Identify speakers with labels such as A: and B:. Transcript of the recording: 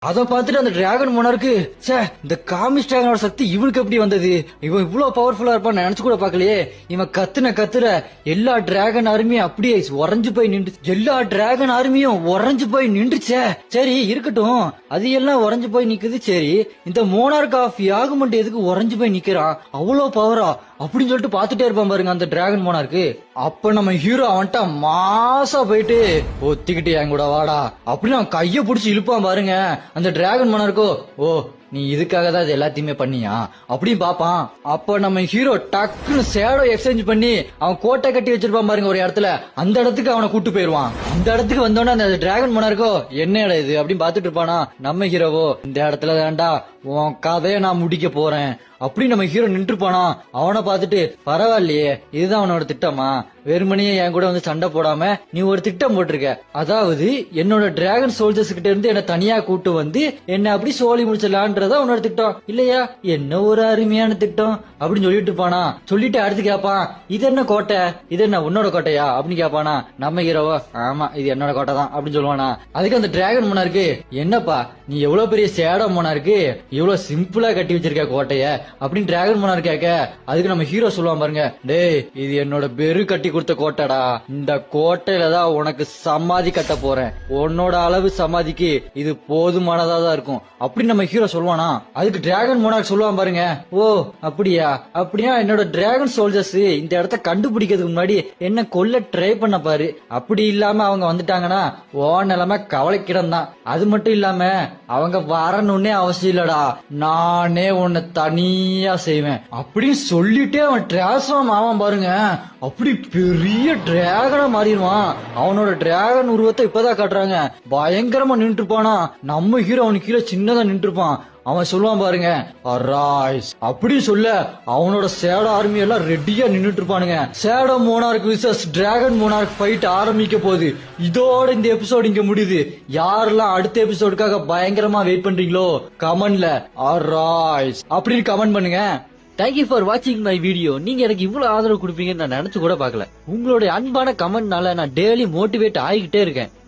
A: அத பாத்துட்டு அந்த டிராகன் மோனார்க்கு இந்த காமிஸ் டிராகனோட சக்தி இவனுக்கு எப்படி வந்தது, இவன் இவ்வளவு பவர்ஃபுல்லா இருப்பான்னு நினைச்சு கூட பாக்கலையே. இவன் கத்துற எல்லா டிராகன் ஆர்மியும் அப்படியே உறைஞ்சு போய் நின்று, எல்லா டிராகன் ஆர்மியும் உறைஞ்சு போய் நின்றுச்சே. சரி இருக்கட்டும், அது எல்லாம் உறைஞ்சு போய் நிக்குது. சரி இந்த மோனார்க் ஆஃப் யாகுமெண்ட் எதுக்கு உறைஞ்சு போய் நிக்கிறான், அவ்வளவு பவரா அப்படின்னு சொல்லிட்டு பாத்துட்டே இருப்பான் பாருங்க அந்த டிராகன் மோனார்க்கு. அப்ப நம்ம ஹீரோ அவன்ட்ட மாசா போயிட்டு ஒத்திக்கிட்டு என் கூட வாடா அப்படின்னு அவன் கைய புடிச்சு இழுப்பான் பாருங்க. அந்த டிராகன் மோனார்க்கோ, ஓ நீ இதுக்காக தான் இது எல்லாத்தையுமே பண்ணியா அப்படின்னு பாப்பான். அப்ப நம்ம ஹீரோ டக்குன்னு ஷேடோ எக்ஸ்சேஞ்ச் பண்ணி அவன் கோட்டை கட்டி வச்சிருப்பான் பாருங்க ஒரு இடத்துல, அந்த இடத்துக்கு அவனை கூட்டு போயிருவான். அந்த இடத்துக்கு வந்தோன்னா அந்த டிராகன் மோனார்க்கோ என்ன இடம் இது அப்படின்னு பாத்துட்டு இருப்பானா. நம்ம ஹீரோவோ, இந்த இடத்துல தான்டா உன் கதையை நான் முடிக்க போறேன் அப்படின்னு நம்ம ஹீரோ நின்றுப்பானா. அவனை பாத்துட்டு, பரவாயில்லையே இதுதான் அவனோட திட்டமா, வெறுமனையே என் கூட வந்து சண்டை போடாம நீ ஒரு திட்டம் போட்டிருக்க, அதாவது என்னோட டிராகன் சோல்ஜர்ஸ் கிட்ட இருந்து என்ன தனியா கூட்டு வந்து என்ன அப்படி சோழி முடிச்சிடலான்றதா உன்னோட திட்டம் இல்லையா, என்ன ஒரு அருமையான திட்டம் அப்படின்னு சொல்லிட்டு இருப்பானா. சொல்லிட்டு அடுத்து கேப்பான், இது என்ன கோட்டை, இது என்ன உன்னோட கோட்டையா அப்படின்னு கேப்பானா. நம்ம ஹீரோவோ, ஆமா இது என்னோட கோட்டை தான் அப்படின்னு சொல்லுவானா. அதுக்கு அந்த டிராகன் மோனார்க்கு, என்னப்பா நீ எவ்வளவு பெரிய ஷேடோ மோனார்க்கு இவ்வளவு சிம்பிளா கட்டி வச்சிருக்க கோட்டைய அப்படின்னு டிராகன் மோனார் கேட்க, அதுக்கு நம்ம ஹீரோ சொல்லுவான் பாருங்க, டேய் இது என்னோட பெரு கட்டி கொடுத்த கோட்டைடா, இந்த கோட்டையில தான் உனக்கு சமாதி கட்ட போறேன், உன்னோட அளவு சமாதிக்கு இது போதுமானதா தான் இருக்கும் அப்படின்னு நம்ம ஹீரோ சொல்லுவானா. அதுக்கு டிராகன் மோனார் சொல்லுவான் பாருங்க, ஓ அப்படியா, அப்படின்னா என்னோட டிராகன் சோல்ஜர்ஸ் இந்த இடத்த கண்டுபிடிக்கிறதுக்கு முன்னாடி என்ன கொல்ல ட்ரை பண்ண பாரு, அப்படி இல்லாம அவங்க வந்துட்டாங்கன்னா ஓ நிலைமை கவலைக்கிடம் தான், அது மட்டும் இல்லாம அவங்க வரணும்னே அவசியம் இல்லடா, நானே உன்னை தனியா செய்வேன் அப்படின்னு சொல்லிட்டே அவன் டிரான்ஸ்ஃபார்ம் ஆவான் பாருங்க. அப்படி பெரிய டிராகனா மாறிடுவான். அவனோட டிராகன் உருவத்தை இப்பதான் காட்டுறாங்க, பயங்கரமா நின்று இருப்பானா. நம்ம ஹீரோ அவனுக்கு கீழே சின்னதா நின்று இருப்பான். அவன் சொல்லுவான் பாருங்க, அரைஸ் அப்படின்னு சொல்ல அவனோட ஷேடோ ஆர்மி எல்லாம் ரெடியா நின்னுட்டு இருப்பானுங்க. Shadow monarch vicious dragon monarch fight ஆரம்பிக்க போகுது. இதோட இந்த எபிசோட் இங்க முடியுது. யாரெல்லாம் அடுத்த எபிசோடுக்காக பயங்கரமா வெயிட் பண்றீங்களோ கமெண்ட்ல அரைஸ் அப்படின்னு கமெண்ட் பண்ணுங்க. தேங்க்யூ ஃபார் வாட்சிங் மை வீடியோ. நீங்க எனக்கு இவ்வளவு ஆதரவு கொடுப்பீங்கன்னு நான் நினைச்சு கூட பாக்கல. உங்களுடைய அன்பான கமெண்ட்னால நான் டெய்லி மோட்டிவேட் ஆகிக்கிட்டே இருக்கேன்.